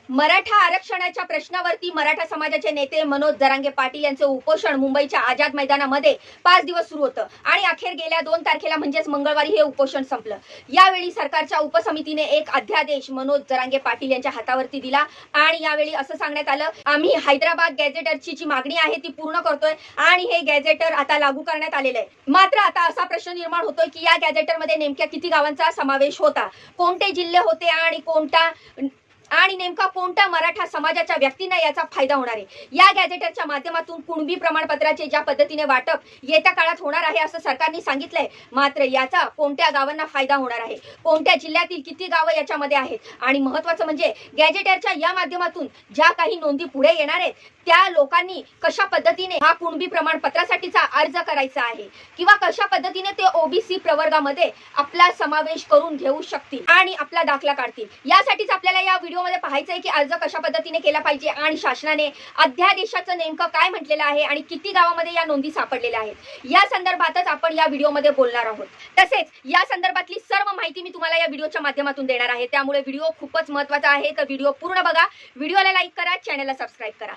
मराठा आरक्षणाच्या प्रश्नावरती मराठा समाजाचे नेते मनोज जरांगे पाटील यांचे उपोषण मुंबईच्या आझाद मैदानामध्ये 5 दिवस सुरू होतं आणि अखेर गेल्या 2 तारखेला म्हणजेच मंगळवारी हे उपोषण संपलं। यावेळी सरकारच्या उपसमितीने एक अध्यादेश मनोज जरांगे पाटील यांच्या हातावरती दिला आणि यावेळी असं सांगण्यात आलं, आम्ही हैदराबाद गॅझेटरची जी मागणी आहे ती पूर्ण करतोय आणि हे गॅझेटर आता लागू करण्यात आलेलं आहे। मात्र आता असा प्रश्न निर्माण होतोय की या गॅझेटरमध्ये नेमक्या किती गावांचा समावेश होता, कोणते जिल्हे होते आणि नेमका कोणत्या मराठा समाजाच्या व्यक्तींना याचा फायदा होणार आहे। या गॅझेटरच्या माध्यमातून कुणबी प्रमाणपत्राचे ज्या पद्धतीने वाटप येत्या काळात होणार आहे असं सरकारने सांगितलंय, मात्र याचा कोणत्या गावांना फायदा होणार आहे, कोणत्या जिल्ह्यातील किती गावं याच्यामध्ये आहेत आणि महत्त्वाचं म्हणजे गॅझेटरच्या या माध्यमातून ज्या काही नोंदी पुढे येणार आहेत त्या लोकांनी कशा पद्धतीने हा कुणबी प्रमाणपत्रासाठीचा अर्ज करायचा आहे किंवा कशा पद्धतीने ते ओबीसी प्रवर्गामध्ये आपला समावेश करून घेऊ शकतील आणि आपला दाखला काढतील। यासाठीच आपल्याला या व्हिडिओमध्ये पाहायचं आहे की अर्ज कशा पद्धतीने केला पाहिजे आणि शासनाने अध्यादेशाचं नेमकं काय म्हटलेलं आहे आणि किती गावामध्ये या नोंदी सापडलेल्या आहेत या संदर्भातच आपण या व्हिडिओमध्ये बोलणार आहोत। तसेच या संदर्भातली सर्व माहिती मी तुम्हाला या व्हिडिओच्या माध्यमातून देणार आहे, त्यामुळे व्हिडिओ खूपच महत्त्वाचा आहे, तर व्हिडिओ पूर्ण बघा, व्हिडिओला लाईक करा, चॅनलला सबस्क्राईब करा।